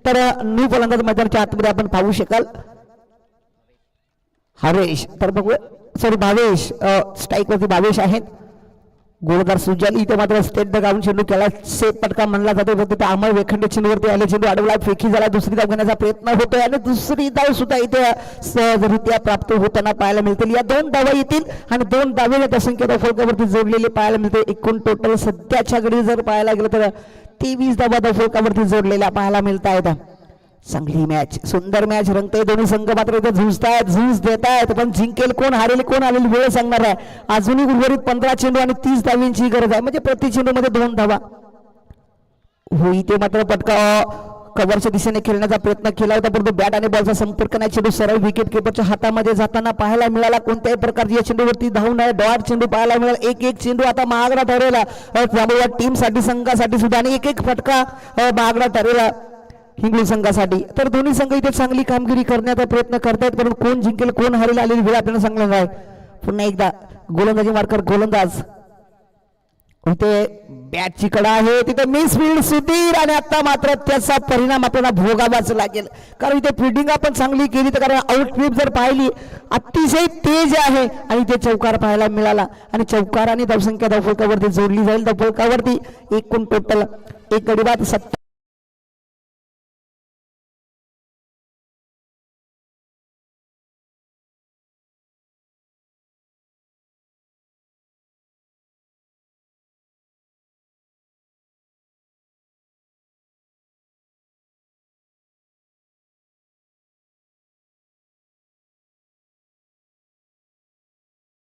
तर न्यू फलंदाज मैदानाच्या आतमध्ये आपण पाहू शकाल हरेश, तर बघू सॉरी भावेश, स्ट्राईक वरती भावेश आहेत. गोलदार सुजल इथे मात्र स्टेट द गाऊन चेंडू केला, सेफ पटका म्हणला जातो. फक्त ते अमर वेखंडे चेंडूवरती आले, चेंडू अडवला, फेकी झाला, दुसरी धाव घेण्याचा प्रयत्न होतोय आणि दुसरी धाव सुद्धा इथे सहजरित्या प्राप्त होताना पाहायला मिळतील. या 2 धावा येतील आणि 2 धावेने त्या संख्या फलकावरती जोडलेले पाहायला मिळते. एकूण टोटल सध्याच्या घडी जर पाहायला गेलं तर 23 धावा फलकावरती जोडलेल्या पाहायला मिळत आहेत. चांगली मॅच, सुंदर मॅच रंगते. दोन्ही संघ मात्र इथे झुंजतायत, झुंज देत आहेत. पण जिंकेल कोण, हारेल कोण, आलेली वेळ सांगणार आहे. अजूनही उर्वरित 15 चेंडू आणि 30 धावींची गरज आहे. म्हणजे प्रति चेंडू मध्ये 2 धावा होई. ते मात्र पटका कव्हरच्या दिशेने खेळण्याचा प्रयत्न केला होता, परंतु बॅट आणि बॉलचा संपर्क नाही. चेंडू सरळ विकेट किपरच्या हातामध्ये जाताना पाहायला मिळाला. कोणत्याही प्रकारची या चेंडूवरती धाव नाही, डॉट चेंडू पाहायला मिळाला. एक चेंडू आता महागडा ठरवला त्यामुळे टीम साठी, संघासाठी सुद्धा, आणि एक फटका महागडा ठरवला हिंगळी संघासाठी. तर दोन्ही संघ इथे चांगली कामगिरी करण्याचा प्रयत्न करतायत, परंतु कोण जिंकेल कोण हारेल आलेली वेळ आपल्याला सांगणार आहे. पुन्हा एकदा गोलंदाजी मार्कर गोलंदाज, इथे बॅटची कडा आहे, तिथे मिस फील्ड सुधीर, आणि आता मात्र त्याचा परिणाम आपल्याला भोगावाच लागेल. कारण इथे फिल्डिंग आपण चांगली केली तर, कारण आउटस्वीप जर पाहिली अतिशय तेज आहे आणि इथे चौकार पाहायला मिळाला. आणि चौकार आणि धावसंख्या धावफलकावरती जोडली जाईल. धावफलकावरती एकूण टोटल एक गडी बाद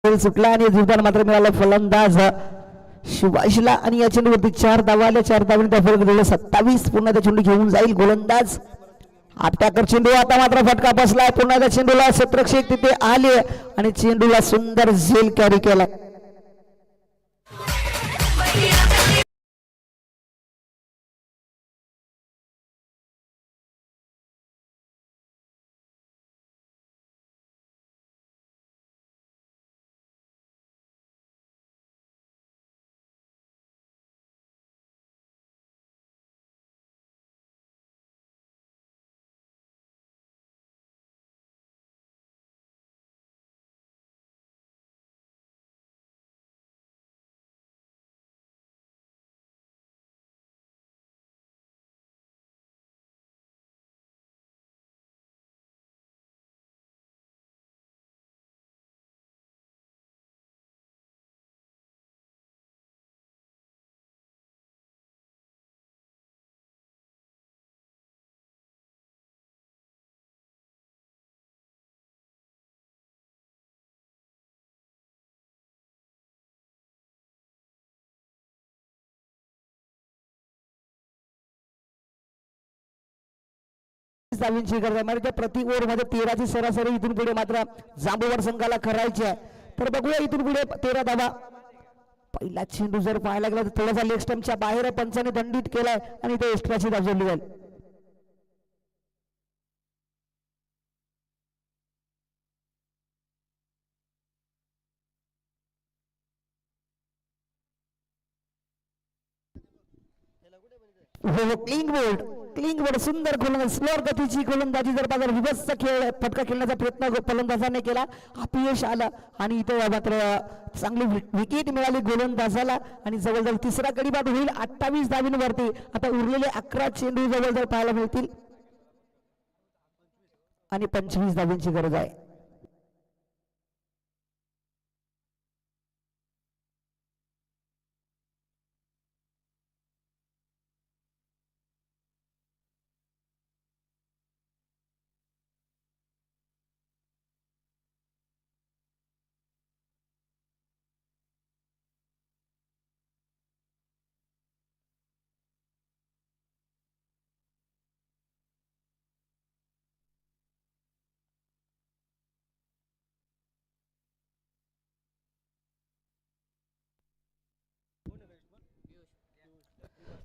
सुटला आणि जोरदार मात्र मिळाला फलंदाज सुभाषला. आणि या चेंडूवरती 4 धावा आल्या, 4 धावांनी त्या फलक दिले 27. पुन्हा त्या चेंडू घेऊन जाईल गोलंदाज. आत्याकर चेंडू, आता मात्र फटका बसलाय. पुन्हा त्या चेंडूला क्षेत्ररक्षक तिथे आले आणि चेंडूला सुंदर झेल कॅरी केला. धावांची गरज आहे. म्हणजे प्रति ओव्हर मध्ये 13ची सरासरी इथून पुढे मात्र जांबुवाड संघाला करायची आहे. तर बघूया इथून पुढे 13 धावा. पहिला चेंडू जर पाहायला गेला तर थोडासा लेग स्टंपच्या बाहेर पंचाने दंडित केलाय आणि इथे एक्स्ट्राची धाव जोडली जाईल. क्लिंग बोर्ड सुंदर गोलंदाज स्लोअर गतीची गोलंदाजी जर बाजार विभत्स खेळ फटका खेळण्याचा प्रयत्न फलंदाजाने केला, अपयश आलं आणि इथे मात्र चांगली विकेट मिळाली गोलंदाजाला आणि जवळजवळ तिसरा गडी बाद होईल 28 धावांवरती. आता उरलेले 11 चेंडू जवळजवळ पाहायला मिळतील आणि 25 धावांची गरज आहे.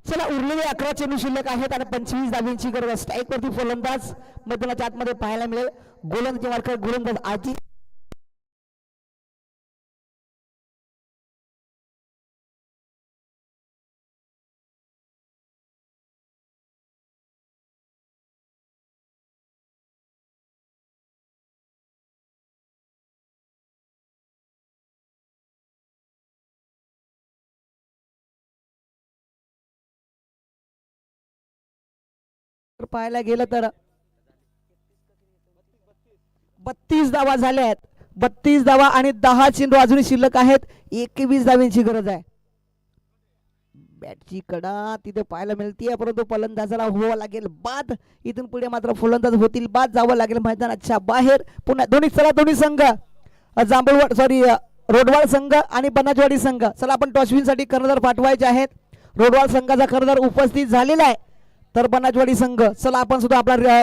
चला उरलेले 11 चेंडू शिल्लक आहेत आणि 25 धावांची गरज. स्ट्राईक वरती फलंदाज मैदानाच्या आतमध्ये पाहायला मिळेल. गोलंदाज आजी पाहायला गेलं तर 32 धावा झाल्या आहेत. 32 धावा आणि 10 चेंडू अजूनही शिल्लक आहेत. 21 धावांची गरज आहे. बॅटची कडा तिथे पाहायला मिळते परंतु फलंदाजाला व्हावं लागेल बाद. इथून पुढे मात्र फलंदाज होतील बाद, जावं लागेल मैदानाच्या बाहेर. पुन्हा दोन्ही संघ रोडवाळ संघ आणि बनाजवाडी संघ. चला आपण टॉसविन साठी कर्णधार पाठवायचे आहेत. रोडवाळ संघाचा कर्णधार उपस्थित झालेला आहे तर बनाजवाडी संघ चला आपण सुद्धा आपला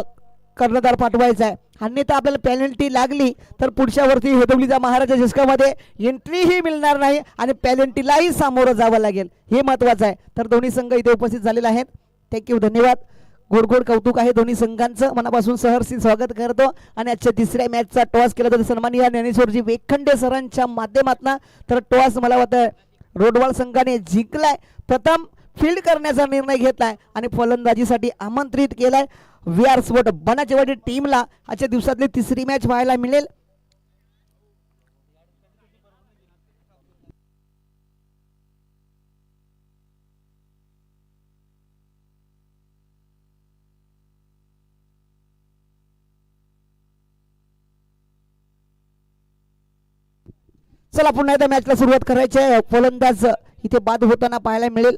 कर्णधार पाठवायचा आहे. अन्यथा आपल्याला पेनल्टी लागली तर पुढच्या वरती हेदवलीचा महाराजा झिस्कामध्ये एंट्रीही मिळणार नाही आणि पेनल्टीलाही सामोरं जावं लागेल, हे महत्वाचं आहे. तर दोन्ही संघ इथे उपस्थित झालेले आहेत. थँक्यू, धन्यवाद. गोड कौतुक आहे दोन्ही संघांचं. मनापासून सहर्षी स्वागत करतो आणि आजच्या तिसऱ्या मॅचचा टॉस केला तर सन्माननीय ज्ञानेश्वरजी वेखंडे सरांच्या माध्यमातून. तर टॉस मला वाटतं रोडवाळ संघाने जिंकलाय. प्रथम फील्ड करण्याचा निर्णय घेतलाय आणि फलंदाजीसाठी आमंत्रित केलाय. VR स्पोर्ट बनाचेवाडी टीमला आजच्या दिवसातली तिसरी मॅच पाहायला मिळेल. चला पुन्हा एकदा मॅचला सुरुवात करायची आहे. फलंदाज इथे बाद होताना पाहायला मिळेल.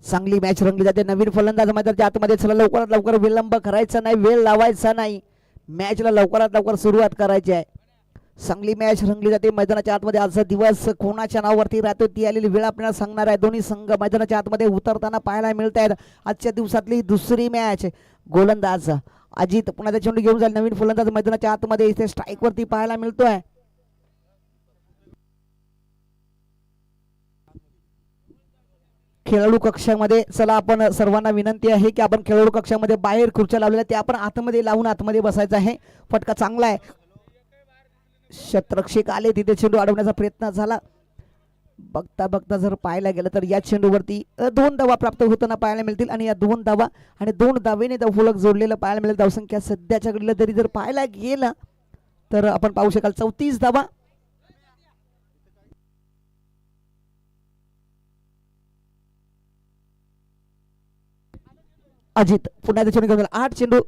चांगली मॅच रंगली जाते. नवीन फलंदाज मैदानाच्या आतमध्ये चला लवकरात लवकर विलंब करायचा नाही, वेळ लावायचा नाही. मॅचला लवकरात लवकर सुरुवात करायची आहे. चांगली मॅच रंगली जाते मैदानाच्या आतमध्ये. आजचा दिवस कोणाच्या नावावरती राहतो ती आलेली वेळ आपल्याला सांगणार आहे. दोन्ही संघ मैदानाच्या आतमध्ये उतरताना पाहायला मिळत आहेत. आजच्या दिवसातली दुसरी मॅच. गोलंदाज अजित पुन्हा त्या चेंडू घेऊन जाईल. नवीन फलंदाज मैदानाच्या आतमध्ये इथे स्ट्राईक वरती पाहायला मिळतोय. खेळाडू कक्षामध्ये चला आपण सर्वांना विनंती आहे की आपण खेळाडू कक्षामध्ये बाहेर खुर्च्या लावलेल्या त्या आपण आतमध्ये लावून आतमध्ये बसायचं आहे. फटका चांगला आहे. शतरक्षक आले तिथे चेंडू अडवण्याचा प्रयत्न झाला. बघता बघता जर पाहायला गेलं तर या चेंडूवरती 2 धावा प्राप्त होताना पाहायला मिळतील आणि या 2 धावा आणि 2 धावेने धावफलक जोडलेलं पाहायला मिळेल. धावसंख्या सध्याच्या घडीला तरी जर पाहायला गेलं तर आपण पाहू शकाल 34 धावा. अजित पुन्हा चेंडू घेऊन 8 चेंडू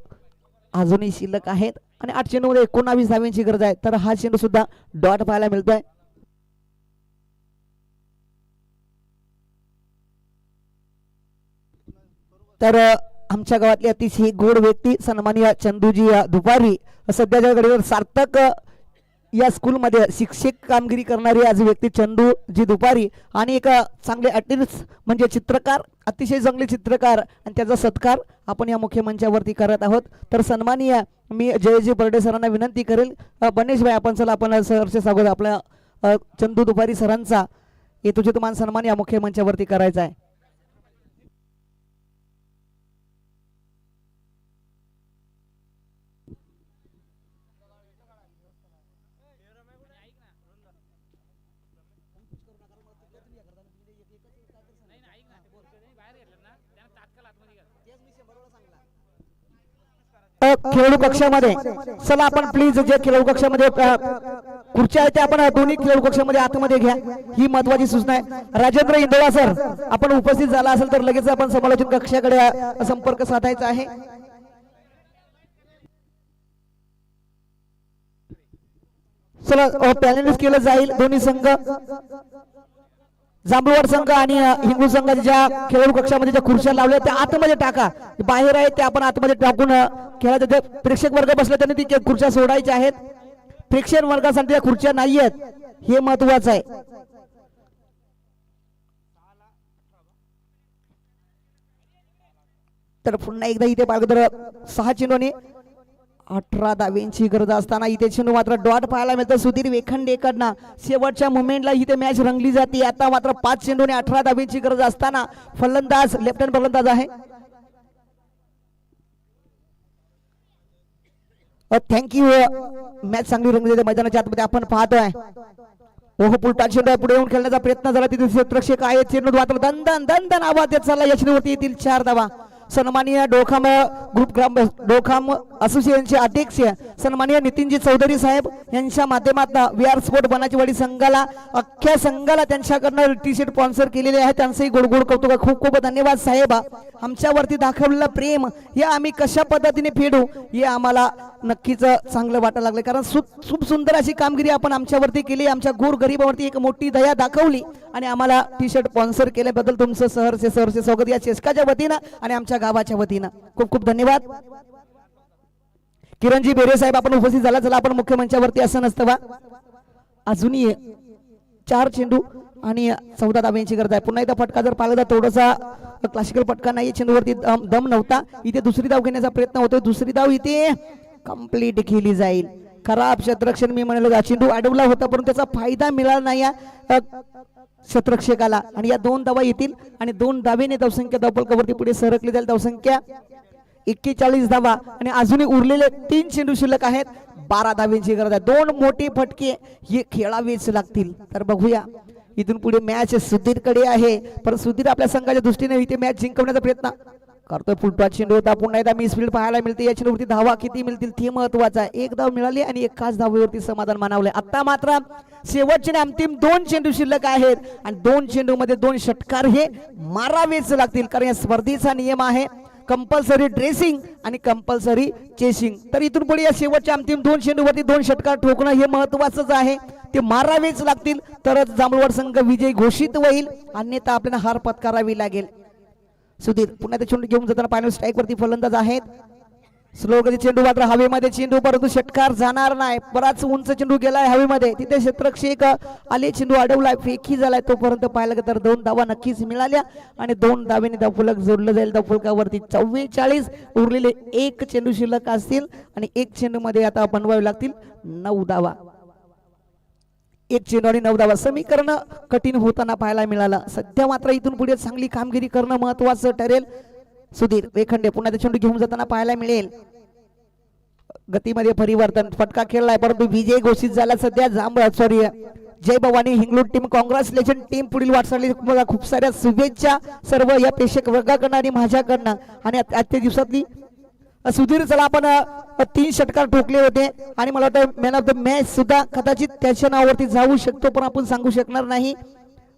अजूनही शिल्लक आहेत आणि 8 चेंडूमध्ये 19 धावांची गरज आहे. तर हा चेंडू सुद्धा डॉट पाहायला मिळतोय. तर आमच्या गावातली अतिशय गोड व्यक्ती सन्माननीय चंदूजी दुपारी सध्याच्या घडीवर सार्थक या स्कूलमध्ये शिक्षक कामगिरी करणारी आज व्यक्ती चंदूजी दुपारी आणि एक चांगले आर्टिस्ट म्हणजे चित्रकार अतिशय चांगले चित्रकार आणि त्याचा सत्कार आपण या मुख्य मंचावरती करत आहोत. तर सन्माननीय मी जयजी बर्डे सरांना विनंती करेल बनेश भाई आपण चला आपण सरचे स्वागत आपल्या चंदू दुपारी सरांचा तुझे मान सन्मान या मुख्य मंचावरती करायचा आहे. खेळाडू कक्षामध्ये चला आपण प्लीज जे खेळाडू कक्षामध्ये खुर्च्या आहेत त्या आपण दोन्ही खेळाडू कक्षामध्ये आतमध्ये घ्या ही महत्वाची सूचना आहे. राजेंद्र इंदोळा सर आपण उपस्थित झाला असेल तर लगेच आपण समालोचन कक्षाकडे संपर्क साधायचा आहे. चला पॅनलिस्ट केलं जाईल दोन्ही संघ जांभूळवाड संघ आणि हिंगू संघाच्या ज्या खेळाडू कक्षामध्ये ज्या खुर्च्या लावल्या त्या आतमध्ये टाका बाहेर आहेत त्या आपण आतमध्ये टाकून खेळाचे प्रेक्षक वर्ग बसले त्यांनी ती खुर्च्या सोडायच्या आहेत. प्रेक्षक वर्गासाठी त्या खुर्च्या नाही आहेत हे महत्वाचं आहे. तर पुन्हा एकदा इथे बाळगदर 6 चेंडूने 18 धावेंची गरज असताना इथे चेंडू मात्र डॉट पाहायला मिळतं सुधीर वेखंडेकडनं. शेवटच्या मुवमेंटला इथे मॅच रंगली जाते. आता मात्र 5 चेंडूने 18 धावेंची गरज असताना फलंदाज लेफ्ट हँड फलंदाज आहे. थँक्यू मॅच चांगली रंगली जाते मैदानाच्या आतमध्ये आपण पाहतोय. ओहो पुलटा चेंडू पुढे येऊन खेळण्याचा प्रयत्न झाला तिथे क्षेत्ररक्षक आहे चेंडू मात्र दंदन दंदन आवाज देत चालला. या चेंडूवरती येतील 4 धावा. सन्माननीय डोखाम ग्रुप ग्राम डोखाम असोसिएशनचे अध्यक्ष सन्माननीय नितीनजी चौधरी साहेब यांच्या माध्यमातून विआर स्पोर्ट बनाचीवाडी संघाला अख्ख्या संघाला त्यांच्याकडनं टी शर्ट स्पॉन्सर केलेले आहे त्यांचंही गोड गोड कौतुक. खूप खूप धन्यवाद साहेब. आमच्यावरती दाखवलेलं प्रेम हे आम्ही कशा पद्धतीने फेडू हे आम्हाला नक्कीच चांगलं वाटायला लागलं कारण खूप सुंदर अशी कामगिरी आपण आमच्यावरती केली. आमच्या गोरगरिबावरती एक मोठी दया दाखवली आणि आम्हाला टी शर्ट स्पॉन्सर केल्याबद्दल तुमचं सहर्ष स्वागत या चेस्काच्या वतीनं आणि आमच्या गावाच्या वतीनं खूप खूप धन्यवाद. किरणजी बेरे साहेब आपण उपस्थित झाला चला आपण मुख्य मंचावरती असं नसतं बा अजूनही 4 चेंडू आणि 14 धाब्यांची गरज आहे. पुन्हा एकदा फटका जर पाहिला तर थोडासा क्लासिकल फटका नाही चेंडूवरती दम नव्हता. इथे दुसरी धाव घेण्याचा प्रयत्न होतोय. दुसरी धाव इथे कंप्लीट केली जाईल. खराब क्षेत्ररक्षण मी म्हणालो चेंडू अडवला होता परंतु त्याचा फायदा मिळाला नाही क्षेत्ररक्षकाला आणि या 2 धावा येतील आणि 2 धावेने धावसंख्या धावफलकावरती पुढे सरकली जाईल. धावसंख्या 41 धावा आणि अजूनही उरलेले 3 चेंडू शिल्लक आहेत. 12 धावेंची गरज आहे. 2 मोठे फटके हे खेळावेच लागतील. तर बघूया इथून पुढे मॅच सुधीरकडे आहे पण सुधीर आपल्या संघाच्या दृष्टीने इथे मॅच जिंकवण्याचा प्रयत्न करतोय. फुलटॉस चेंडू होता पुन्हा एकदा मिस फील्ड पाहायला मिळते. या चेंडूवरती धावा किती मिळतील ते महत्वाचं आहे. 1 धाव मिळाली आणि एकाच धावेवरती समाधान मानवले. आता मात्र शेवटचे अंतिम 2 चेंडू शिल्लक आहेत आणि 2 चेंडू मध्ये 2 षटकार हे मारावेच लागतील कारण या स्पर्धेचा नियम आहे कंपल्सरी ड्रेसिंग आणि कंपल्सरी चेसिंग. तर इथून पुढे या शेवटच्या अंतिम 2 चेंडूवरती 2 षटकार ठोकणं हे महत्वाचंच आहे. ते मारावेच लागतील तरच जांभूळवाड संघ विजय घोषित होईल अन्यथा आपल्याला हार पत्करावी लागेल. सुधीर पुन्हा ते चेंडू घेऊन जाताना फायनल स्ट्राईक वरती फलंदाज आहेत. स्लो गती चेंडू मात्र हवेमध्ये चेंडू परंतु षटकार जाणार नाही. बराच उंच चेंडू गेलाय हवेमध्ये तिथे क्षेत्ररक्षक आले चेंडू अडवलाय फेकी झालाय तोपर्यंत पाहिलं तर 2 धावा नक्कीच मिळाल्या आणि 2 धावेने धावफलक जोडलं जाईल. धावफलकावरती 44 उरलेले 1 चेंडू शिल्लक असतील आणि 1 चेंडू मध्ये आता बनवावे लागतील 9 धावा. 1 चेंडू आणि 9 धावा समीकरण कठीण होताना पाहायला मिळालं. सध्या मात्र इथून पुढे चांगली कामगिरी करणं महत्वाचं ठरेल. सुधीर वेखंडे पुन्हा ते चेंडू घेऊन जाताना पाहायला मिळेल. गतीमध्ये परिवर्तन फटका खेळलाय परंतु विजय घोषित झाला. सध्या जय भवानी हिंगलोड टीम कॉंग्रॅच्युलेशन टीम पुढील वाटचाली खूप साऱ्या शुभेच्छा सर्व या प्रेक्षक वर्गाकडनं आणि माझ्याकडनं. आणि आजच्या दिवसातली सुधीर चला आपण 3 षटकार ठोकले होते आणि मला वाटतं मॅन ऑफ द मॅच सुद्धा कदाचित त्याच्या नावावरती जाऊ शकतो पण आपण सांगू शकणार नाही.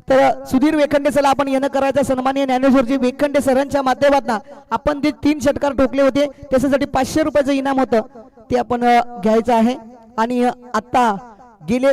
तर सुधीर वेखंडे चला आपण येणं करायचं सन्माननीय ज्ञानेश्वरजी वेखंडे सरांच्या माध्यमातून आपण जे 3 षटकार ठोकले होते त्याच्यासाठी 500 रुपयाचं इनाम होतं ते आपण घ्यायचं आहे. आणि आता गेले